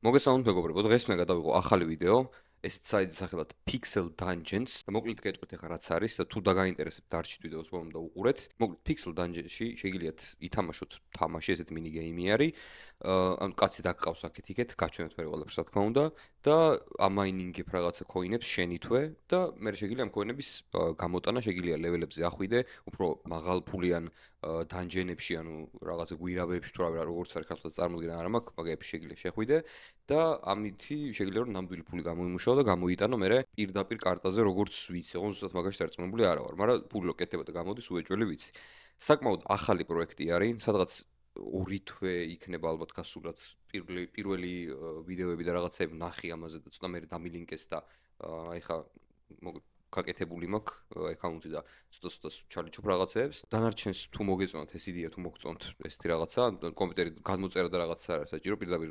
მოგესალმებით მეგობრებო, დღეს მე გადავიღო ახალი ვიდეო, ესეც საიტის სახელად Pixel Dungeons და მოკლედ გეტყვით ახლა რაც არის და თუ დაგაინტერესებთ დარჩით ვიდეოს ბოლომდე და უყურეთ. მოკლედ Pixel Dungeons-ში შეგიძლიათ ითამაშოთ თამაში, ესეთი მინი გეიმი არის. ან კაცი დაგყავს აქეთ იქეთ, გაჩვენებთ მე ყველაფერს რა თქმა უნდა და ამაინინგებ რაღაცა კოინებს შენითვე და მე შეგიძლია ამ კოინების გამოტანა, შეგიძლია ლეველებზე ახვიდე, უფრო მაღალფულიან დანჯენებში, ანუ რაღაცა გვირავებში თუ რა როგორც არის ქართულად წარმოდგენა არ მაქვს, მაგაებში შეგიძლია შეხვიდე. და ამითი შეგიძლია რომ ნამდვილი ფული გამოიმუშაო და გამოიტანო მე პირდაპირ კარტაზე როგორც ვიცი, ოღონდ ზუსტად მაგაში დარწმუნებული არა ვარ, მაგრამ ფული რო კეთდება და გამოდის უეჭველი ვიცი. საკმაოდ ახალი პროექტი არის, სადღაც ორი თვე იქნება ალბათ გასულაც პირველი ვიდეოები და რაღაცები ნახი ამაზე და ცოტა მე დამილინკეს და აი ხა გაკეთებული მაქვს აკაუნტი და ცოტა ჩალიჩობ რაღაცეებს. დანარჩენს თუ მოგეწონათ ეს იდეა, თუ მოგწონთ ესეთი რაღაცა, კომპიუტერი გამოწერა და რაღაცა არა საჭირო, პირდაპირ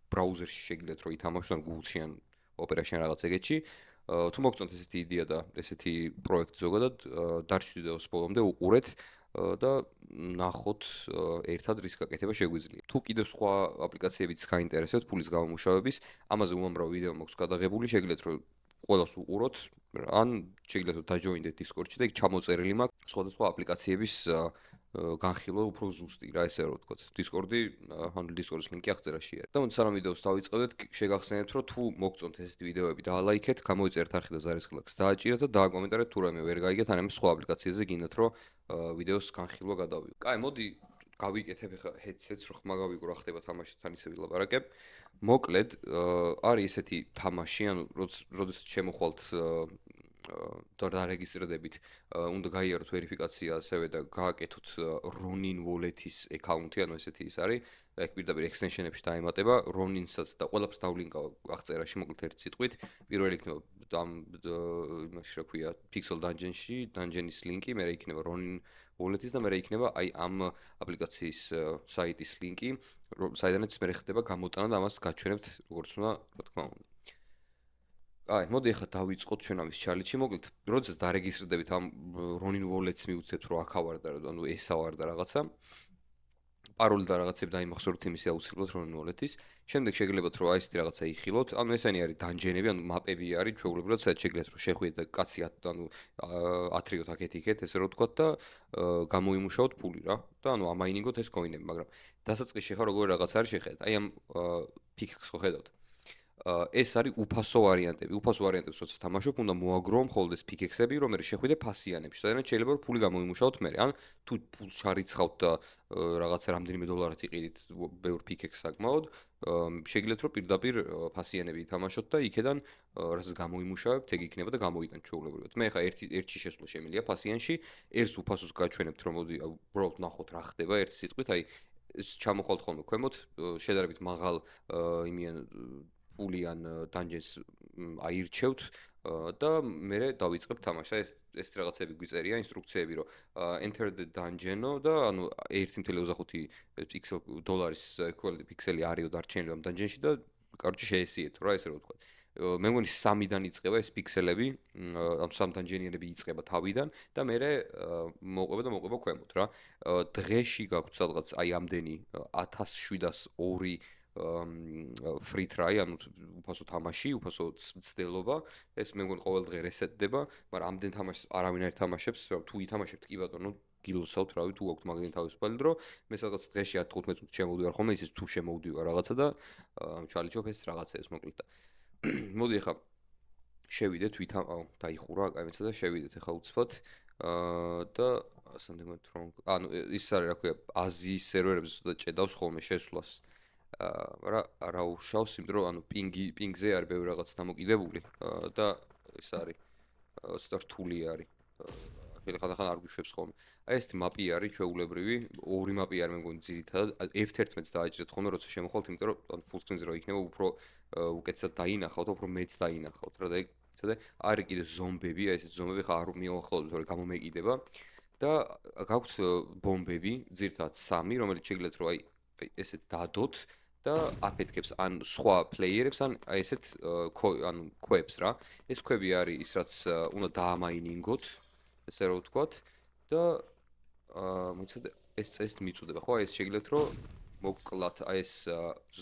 ბრაუზერში შეგიძლიათ რომ ითამაშოთ ან Google-ში ან Opera-ში ან რაღაც ეგეთში. თუ მოგწონთ ესეთი იდეა და ესეთი პროექტი ზოგადად, დარჩით ვიდეოს ბოლომდე უყურეთ და ნახოთ ერთად რის გაკეთება შეგვიძლია. თუ კიდევ სხვა აპლიკაციებიც გაინტერესებთ ფულის გამომუშავების, ამაზე უამრავ ვიდეო მაქვს გადაღებული, შეგიძლიათ რომ ყველას უყუროთ, ან შეგიძლიათ რომ დაჯოინდეთ Discord-ში და იქ ჩამოწერილი მაქვს სხვადასხვა აპლიკაციების განხილვა უფრო ზუსტი რა ესე რომ ვთქვათ. Discord-ი, ანუ Discord-ის ლინკი აღწერაში არის. და სანამ ვიდეოს დავიწყებდეთ, შეგახსენებთ რომ თუ მოგწონთ ესეთი ვიდეოები და ალაიქეთ, გამოიწერთ არხი და ზარის ხილაკს დააჭირეთ და დააკომენტარეთ თუ რამე ვერ გაიგეთ, ან ამ სხვა აპლიკაციაზე გინდათ რომ ვიდეოს განხილვა გადავიღო. კაი, მოდი გავიკეთებ ახლა headset-ს, რომ ხმა გავიგო რა ხდება თამაშთან ისე ვილაპარაკებ. მოკლედ, არის ესეთი თამაში, ანუ როდესაც შემოხვალთ და დარეგისტრდებით, უნდა გაიაროთ ვერიფიკაცია ასევე და გააკეთოთ Ronin Wallet-ის აკაუნტი, ანუ ესეთი ის არის. და ეგ პირდაპირ extension-ებში დაემატება Ronin-საც და ყველაფერს დავლინკავ აღწერაში, მოკლედ ერთ სიტყვით. პირველი იქნება ამ იმაში რა ქვია, Pixel Dungeon-ში, Dungeon-ის ლინკი, მერე იქნება Ronin Wallet-ის და მერე იქნება აი ამ აპლიკაციის საიტის ლინკი, საიდანაც მერე ხდება გამოტანა და ამას გაჩვენებთ როგორც უნდა, რა თქმა უნდა. აი, მოდი ახლა დავიწყოთ ჩვენ ამის ჩალენჯი. მოკლედ, როდესაც დარეგისტრდებით ამ Ronin Wallet-ს მივუცეთ რომ აქ ავარ და ანუ ესა ვარ და რაღაცა. პაროლი და რაღაცები დაიმახსოვროთ იმისი აუცილებლად Ronin Wallet-ის. შემდეგ შეგიძლიათ რომ აი ესეთი რაღაცა იხილოთ. ანუ ესენი არის დანჯენები, ანუ მაპები არის, ჩვეულებრივად სადაც შეგიძლიათ რომ შეხვიდეთ და კაცი ანუ ათრიოთ აქეთ-იქეთ, ესე რომ ვთქვათ და გამოიმუშაოთ ფული რა. და ანუ ამაინინგოთ ეს კოინები, მაგრამ დასაწყისში ხა როგორი რაღაც არის შეხედეთ. აი ამ Pixel-ს ხო ხედავთ? ეს არის უფასო ვარიანტები. უფასო ვარიანტებს როცა თამაშობ, უნდა მოაგროვო მხოლოდ ეს პიკექსები, რომელიც შეხვიდე ფასიანებში. სადაც შეიძლება რომ ფული გამოიმუშაოთ მე. ან თუ ფულს ჩარიცხავთ და რაღაცა რამდენიმე დოლარად იყიდით ბევრ პიკექს საკმაოდ, შეგიძლიათ რომ პირდაპირ ფასიანები ითამაშოთ და იქედან რასაც გამოიმუშავებთ, ეგ იქნება და გამოიტანთ ჩვეულებრივად. მე ხა ერთში შესვლა შემიძლია ფასიანში, ერთს უფასოს გაჩვენებთ, რომ მოდი უბრალოდ ნახოთ რა ხდება ერთი სიტყვით, აი ეს ჩამოხვალთ ხოლმე ქვემოთ, შედარებით მაღალ იმიან ფულიან დანჯენს აირჩევთ და მე დავიწყებ თამაში. ეს რაღაცები გვიწერია ინსტრუქციები, რომ enter the dungeon-ო და ანუ 1.25 პიქსელ დოლარის პიქსელი არისო დარჩენილი ამ დანჯენში და კაროჩე შეესიეთო რა ესე რომ ვთქვა. მე მგონი 3-დან იწყება ეს პიქსელები, ამ 3 დანჯენიანები იწყება თავიდან და მე მოყვება ქვემოთ რა. დღეში გაქვთ სადღაც აი ამდენი 1702 free try, ანუ უფასო თამაში, უფასო ცდელობა. ეს მე მგონი ყოველ დღე რესეტდება, მაგრამ ამდენ თამაშს არავინ არ ითამაშებს. თუ ითამაშებთ კი ბატონო, გილოცავთ, რავი, თუ აქვთ მაგდენი თავისუფალი დრო, მე სადღაც დღეში 10-15 წუთი შემოვდივარ ხოლმე, ისიც თუ შემოვდივარ რაღაცა და ჩალიჩობ ეს რაღაცეებს მოკლედ და მოდი ახლა შევიდეთ დაიხურა აკამეცა და შევიდეთ ახლა უცბად და სამდენად რომ ანუ ის არის რა ქვია, აზიის სერვერებზე და ჭედავს ხოლმე შესვლას. რა უშავს, იმიტომ რომ ანუ პინგზე არის ბევრი რაღაც დამოკიდებული და ეს არის ცოტა რთული არის. ხან არ გვიშვებს ხოლმე. აი ესეთი მაპი არის ჩვეულებრივი, ორი მაპი არის მე მგონი ძირითადად. F11-ს დააჭირეთ ხოლმე როცა შემოხვალთ, იმიტომ რომ ანუ full screen-ზე რო იქნება უფრო უკეთესად დაინახავთ, უფრო მეც დაინახავთ რა და ეგ ცოტა არის კიდე ზომბები, აი ესეთი ზომბები ხა არ მიუახლოვდეთ, რომ გამომეკიდება და გაქვთ ბომბები, ძირითადად 3, რომელიც შეგიძლიათ რომ აი ესეთ დადოთ და აფეთქებს ან სხვა პლეიერებს ან აი ესეთ ანუ ქვებს რა. ეს ქვები არის ის რაც უნდა დაამაინინგოთ, ესე რომ ვთქვათ და მოიცადე ეს წესით მიწუდება, ხო? აი ეს შეგიძლიათ რომ მოკლათ აი ეს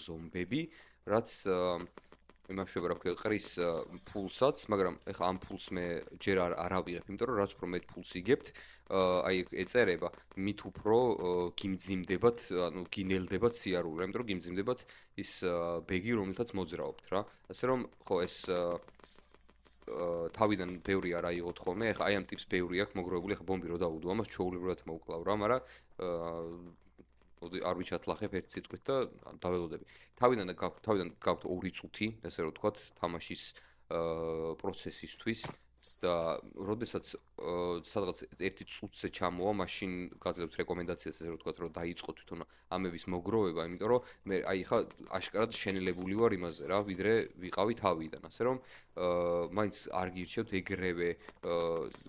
ზომბები რაც იმაშობა რა ქვია, ყრის ფულსაც, მაგრამ ეხლა ამ ფულს მე ჯერ არ ავიღებ, იმიტომ რომ რაც უფრო მეტ ფულს იგებთ, აი ეწერება, მით უფრო გიმძიმდებათ, ანუ გინელდებათ სიარული, იმიტომ რომ გიმძიმდებათ ის ბეგი, რომელთაც მოძრაობთ რა. ასე რომ ხო ეს თავიდან ბევრი არ აიღოთ ხოლმე, ეხლა აი ამ ტიპს ბევრი აქვს მოგროვებული, ეხლა ბომბი რო დავუდო, ამას ჩვეულებრივად მოვკლავ რა, მაგრამ მოდი არ ვიცათლახებ ერთ სიტყვით და დაველოდები. თავიდან გაქვთ 2 წუთი, ესე რომ ვთქვათ, თამაშის პროცესისთვის და როდესაც სადღაც 1 წუთზე ჩამოვა, მაშინ გაძლევთ რეკომენდაციას, ესე რომ ვთქვათ, რომ დაიწყოთ თვითონ ამების მოგროვება, იმიტომ რომ მე აი ხა აშკარად შენელებული ვარ იმაზე რა, ვიდრე ვიყავი თავიდან, ასე რომ მაინც არ გირჩევთ ეგრევე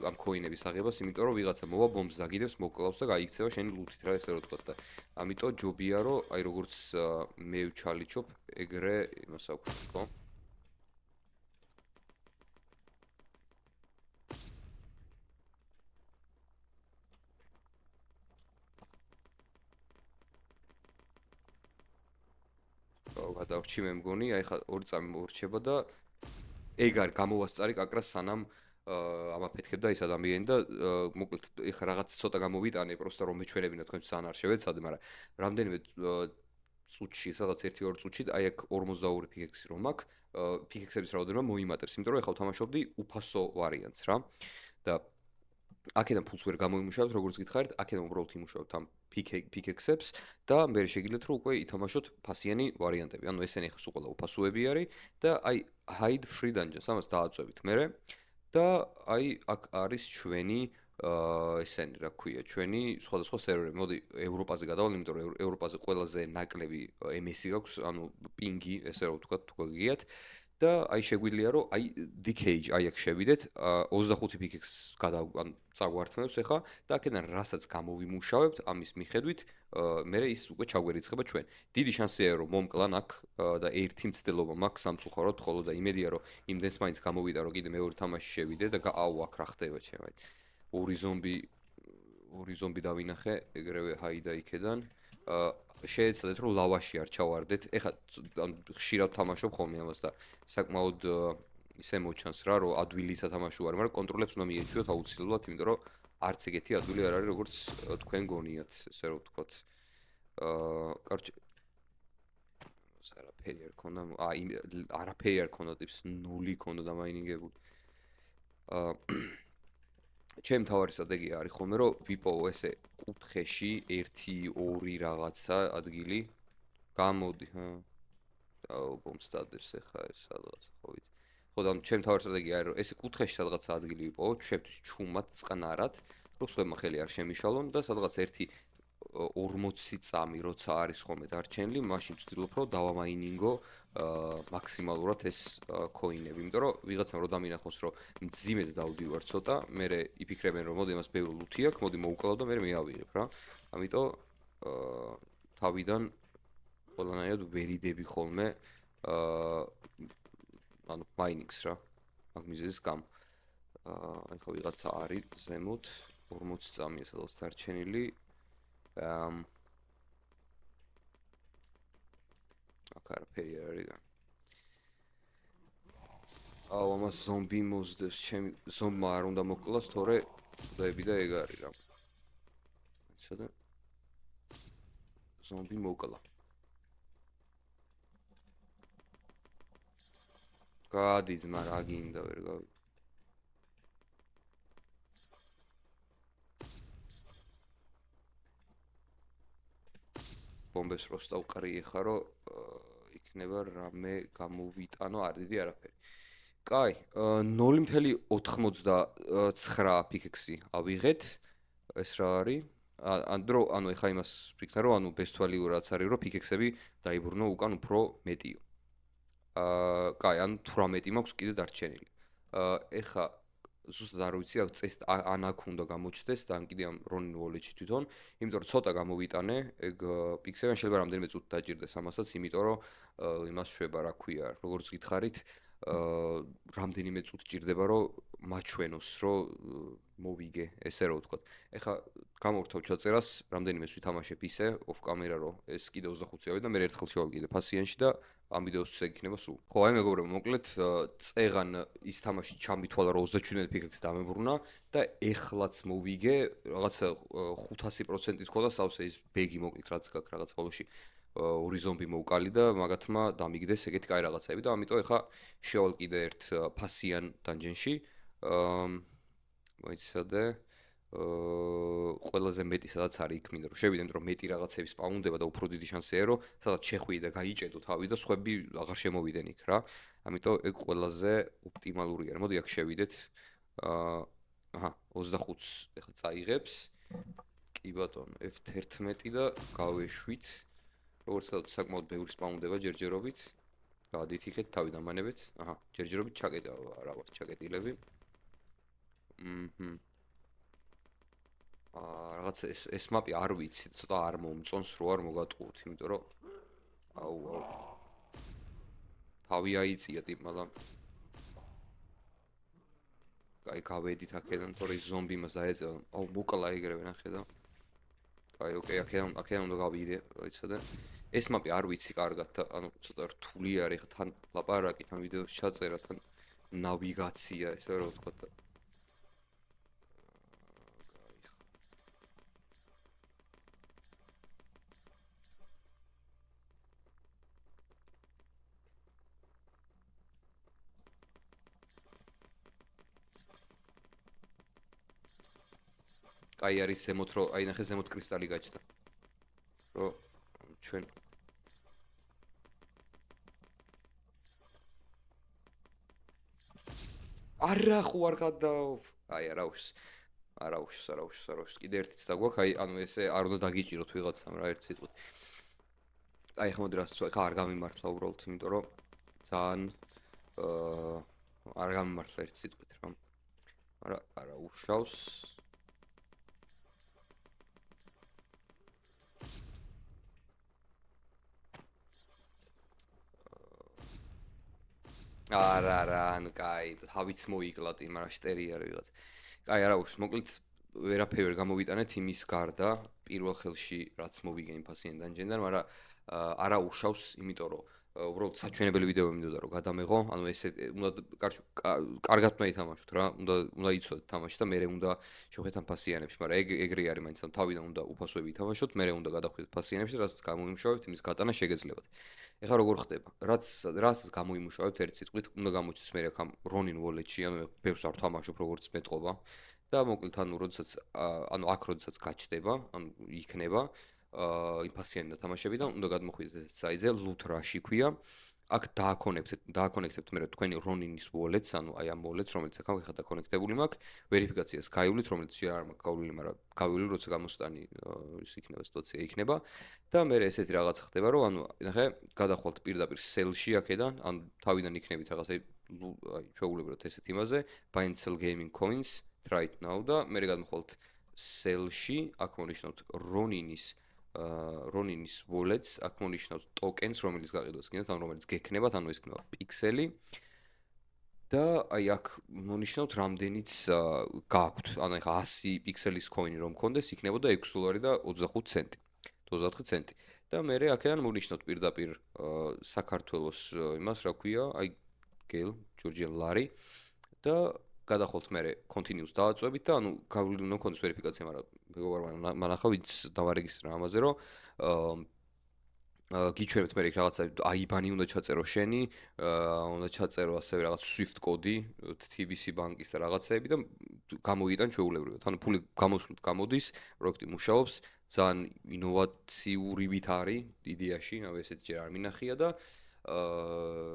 ამ ქოინების აღებას, იმიტომ რომ ვიღაცა მოვა ბომბს დაგიდებს, მოკლავს და გაიქცევა შენი ლუთით რა, ესე რომ ვთქვათ და ამიტომ ჯობია რომ აი როგორც მე ვჩალიჩობ, ეგრე იმას აქვს, ხო? გადავრჩი მე მგონი, აი ხა 2 წამი მოვრჩება და ეგ არ გამოვასწარი კაკრას სანამ ამაფეთქებ და ის ადამიანი და მოკლედ ეხა რაღაც ცოტა გამოვიტანე, პროსტა რომ მეჩვენებინა თქვენ სან არ შევეცადე, მაგრამ რამდენიმე წუთში, სადღაც 1-2 წუთში აი აქ 42 პიკექსი რომ აქვს, პიკექსების რაოდენობა მოიმატებს, იმიტომ რომ ეხლა ვთამაშობდი უფასო ვარიანტს რა. და აქედან ფულს ვერ გამოიმუშავებთ, როგორც გითხარით, აქედან უბრალოდ იმუშავებთ ამ პიკექსებს და მე შეგიძლიათ რომ უკვე ითამაშოთ ფასიანი ვარიანტები. ანუ ესენი ახლა უყოლა უფასოები არის და აი hide free dungeons ამას დააწვევით მე და აი აქ არის ჩვენი ესენი რა ქვია, ჩვენი სხვადასხვა სერვერები. მოდი ევროპაზე გადავალ, იმიტომ რომ ევროპაზე ყველაზე ნაკლები MS-ი გაქვს, ანუ პინგი, ესე რომ ვთქვათ, თუ გაგიგიათ. და აი შეგვიძლია რომ აი decage აი აქ შევიდეთ 25 პიკექს ან წაგვართმევს ახლა და აქედან რასაც გამოვიმუშავებთ ამის მიხედვით მე ის უკვე ჩაგვერიცხება ჩვენ. დიდი შანსია რომ მომკლან აქ და ერთი მცდელობა მაქვს სამწუხაროდ, ხოლო და იმედია რომ იმდენს მაინც გამოვიდა რომ კიდე მეორე თამაში შევიდე და აუ აქ რა ხდება ჩემი. ორი ზომბი დავინახე ეგრევე ჰაიდა იქედან. შეეცადეთ რომ ლავაში არ ჩავარდეთ. ეხლა ხშირად თამაშობ ხოლმე ამას და საკმაოდ ისე მოჩანს რა რომ ადვილი სათამაშო არის, მაგრამ კონტროლებს უნდა მიეჩვიოთ აუცილებლად, იმიტომ რომ არც ეგეთი ადვილი არ არის როგორც თქვენ გონიათ, ესე რომ ვთქვათ. კარჩე არაფერი არ ქონდა, არაფერი არ ქონდა ტიპს 0 ქონდა დამაინინგებული. ჩემ თავარი სტრატეგია არის ხოლმე რომ ვიპოვო ესე კუთხეში 1-2 რაღაცა ადგილი გამოდი აუ ბომსტადერს ახლა ეს სადღაც ხო ვიცი ხო და ჩემ თავარი სტრატეგია არის რომ ესე კუთხეში სადღაც ადგილი ვიპოვო ჩვენთვის ჩუმად წყნარად რომ სხვებმა ხელი არ შემიშალონ და სადღაც 40 წამი როცა არის ხოლმე დარჩენილი მაშინ ვცდილობ რომ დავამაინინგო მაქსიმალურად ეს ქოინები, იმიტომ რომ ვიღაცამ რო დამინახოს რომ მძიმედ დავდივარ ცოტა, მე იფიქრებენ რომ მოდი მას ბევრი ლუთი აქვს, მოდი მოვუკლავ და მე მეავიღებ რა. ამიტომ თავიდან ყველანაირად ვერიდები ხოლმე ანუ მაინინგს რა. მაგ მიზეზის გამო. ეხლა ვიღაცა არის ზემოთ 40 წამია სადღაც დარჩენილი. აქ არაფერი არ არის. აუ ამას ზომბი მოსდევს, ჩემი ზომბმა არ უნდა მოკლას, თორე ხდები და ეგ არის რა. სადა ზომბი მოკლა. გადი ძმა რა გინდა ვერ გავი. ბომბებს როსტა უყრიე ხარ რომ იქნება რამე გამოვიტანო არ დიდი არაფერი. კაი, 0.99 პიკექსი ავიღეთ. ეს რა არის? ანუ ეხა იმას ვიქნა რომ ანუ ბესტვალიურაც არის რომ პიკექსები დაიბრუნო უკან უფრო მეტიო. კაი, ანუ 18 მაქვს კიდე დარჩენილი. ეხა ზუსტად არ ვიცი აქ წეს ან აქ უნდა გამოჩდეს და ან კიდე ამ რონინ ვოლეჩი თვითონ, იმიტომ რომ ცოტა გამოვიტანე, ეგ პიქსელი შეიძლება რამდენიმე წუთი დაჭირდეს ამასაც, იმიტომ რომ იმას შვება, რა ქვია, როგორც გითხარით, რამდენიმე წუთი ჭირდება რომ მაჩვენოს, რომ მოვიგე, ესე რომ ვთქვათ. ეხა გამოვრთავ ჩაწერას, რამდენიმეს ვითამაშებ ისე off camera რომ ეს კიდე 25 ავიდა და მე ერთხელ შევალ კიდე ფასიანში და ამ ვიდეოსთვის ეგ იქნება სულ. ხო, აი მეგობრებო, მოკლედ წეღან ის თამაში ჩამითვალა, რომ 37 ფიქექს დამებრუნა და ეხლაც მოვიგე რაღაცა 500% თქო და სავსე ის ბეგი მოკლედ რაც გაქვს რაღაც ბოლოში ორი ზომბი მოვკალი და მაგათმა დამიგდეს ეგეთი კაი რაღაცები და ამიტომ ეხა შევალ კიდე ერთ ფასიან დანჯენში. მოიცადე ყველაზე მეტი სადაც არის იქ მინდა რომ შევიდეთ რომ მეტი რაღაცები სპაუნდება და უფრო დიდი შანსია რომ სადაც შეხვიდე და გაიჭედო თავი და სხვები აღარ შემოვიდნენ იქ რა. ამიტომ ეგ ყველაზე ოპტიმალურია. მოდი აქ შევიდეთ. აჰა 25-ს ეხლა წაიღებს. კი ბატონო F11 და გავეშვით. როგორც ვთქვათ საკმაოდ ბევრი სპაუნდება ჯერჯერობით. გადით იქეთ თავი დამანებეთ. აჰა ჯერჯერობით ჩაკეტა რა ვარ ჩაკეტილები. რაღაც ეს მაპი არ ვიცი, ცოტა არ მომწონს რო არ მოგატყუოთ, იმიტომ რომ აუ თავი აიწია ტიპმა და აი გავედით აქედან, თორე ის ზომბი მას დაეწევა. აუ მოკლა ეგრევე ნახე და აი ოკეი, აქედან უნდა გავიდე, იცოდე. ეს მაპი არ ვიცი კარგად და ანუ ცოტა რთული არის ხა თან ლაპარაკი, თან ვიდეოს ჩაწერა, თან ნავიგაცია, ესე რა ვთქვა და აი არის ზემოთ რო აი ნახე ზემოთ კრისტალი გაჩნდა. რო ჩვენ არა ხო არ გადაო. აი არა უშ. კიდე ერთიც დაგვაქვს, აი ანუ ესე არ უნდა დაგიჭიროთ ვიღაცამ რა ერთ სიტყვით. აი ხა მოდი რას ხა არ გამიმართლა უბრალოდ, იმიტომ რომ ძალიან არ გამიმართლა ერთ სიტყვით რა. არა უშავს. არა, ანუ კაი, თავიც მოიკლათ იმ რა შტერი არის ვიღაც. კაი, არა უშ, მოკლედ ვერაფერი ვერ გამოვიტანეთ იმის გარდა, პირველ ხელში რაც მოვიგე იმ ფასიან დანჯენიდან, მაგრამ არა უშავს, იმიტომ რომ უბრალოდ საჩვენებელი ვიდეო მინდოდა რომ გადამეღო, ანუ ესე უნდა კარგად უნდა ითამაშოთ რა, უნდა იცოდეთ თამაში და მე უნდა შევხედოთ ამ ფასიანებში, მაგრამ ეგრე არის მაინც, ანუ თავიდან უნდა უფასოები ითამაშოთ, მე უნდა გადავხედოთ ფასიანებში, რასაც გამოიმუშავებთ, იმის გატანა შეგეძლებათ. ეხლა როგორ ხდება? რაც გამოიმუშავებთ ერთ სიტყვით, უნდა გამოჩნდეს მე აქ ამ Ronin Wallet-ში, ანუ ბევრს არ ვთამაშობ როგორც მეტყობა და მოკლედ ანუ როდესაც ანუ აქ როდესაც გაჩნდება, ანუ იქნება იმფასიანი დათამაშები და უნდა გადმოხვიდეთ ეს საიზე Loot Rush-ი ქვია. აქ დააკონექტებთ მე თქვენი Ronin-ის Wallet-ს, ანუ აი ამ Wallet-ს, რომელიც აქ ახლა დაკონექტებული მაქვს, ვერიფიკაციას გაივლით, რომელიც ჯერ არ მაქვს გავლილი, მაგრამ გავივლი, როცა გამოსტანი ის იქნება სიტუაცია იქნება და მე ესეთი რაღაც ხდება, რომ ანუ ნახე, გადახვალთ პირდაპირ Sell-ში აქედან, ანუ თავიდან იქნებით რაღაცა აი ჩვეულებრივად ესეთ იმაზე, buy and sell gaming coins right now და მე გადმოხვალთ Sell-ში, აქ მონიშნავთ Ronin-ის Wallets, აქ მონიშნავთ tokens, რომელიც გაყიდვას გინდათ, ან რომელიც გექნებათ, ანუ ეს იქნება პიქსელი. და აი აქ მონიშნავთ რამდენიც გაქვთ. ანუ ეხა 100 პიქსელის coin-ი რომ მქონდეს, იქნებოდა $6.25. 29 ცენტი. და მე აქედან მონიშნავთ პირდაპირ საქართველოს იმას, რა ქვია, აი გელ, ჯორჯიან ლარი და გადახვალთ მე continuous დააწვევით და ანუ გავლილი უნდა მქონდეს ვერიფიკაცია, მაგრამ მეგობარმა მანახა ვინც დავარეგისტრა ამაზე, რომ გიჩვენებთ მე იქ რაღაცა IBAN-ი უნდა ჩაწერო შენი, უნდა ჩაწერო ასევე რაღაც SWIFT კოდი, TBC ბანკის და რაღაცეები და გამოიტან ჩვეულებრივად. ანუ ფული გამოსვლით გამოდის, პროექტი მუშაობს, ძალიან ინოვაციურივით არის იდეაში, ანუ ესეც ჯერ არ მინახია და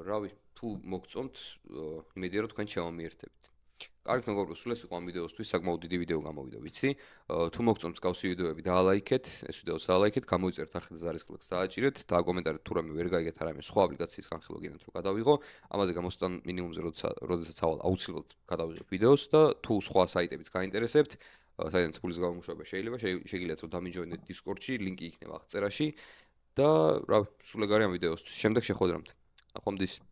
რავი, თუ მოგწონთ, იმედია რომ თქვენ შემომიერთებით. კარგით მეგობრებო, სულ ეს იყო ამ ვიდეოსთვის, საკმაოდ დიდი ვიდეო გამოვიდა, ვიცი. თუ მოგწონთ მსგავსი ვიდეოები, დაალაიქეთ, ეს ვიდეოს დაალაიქეთ, გამოიწერთ არხით ზარის კლაკს დააჭირეთ, დააკომენტარეთ თუ რამე ვერ გაიგეთ არამე სხვა აპლიკაციის განხილვა გინდათ რომ გადავიღო. ამაზე გამოსტან მინიმუმზე როდესაც აუცილებლად გადავიღებ ვიდეოს და თუ სხვა საიტებიც გაინტერესებთ, საიდანაც ფულის გამომუშავება შეიძლება, შეგიძლიათ რომ დამიჯოინდეთ Discord-ში, ლინკი იქნება აღწერაში და რა, სულ ეგ არის ამ ვიდეოსთვის. შემდეგ შეხვედრამდე. ნახვამდის.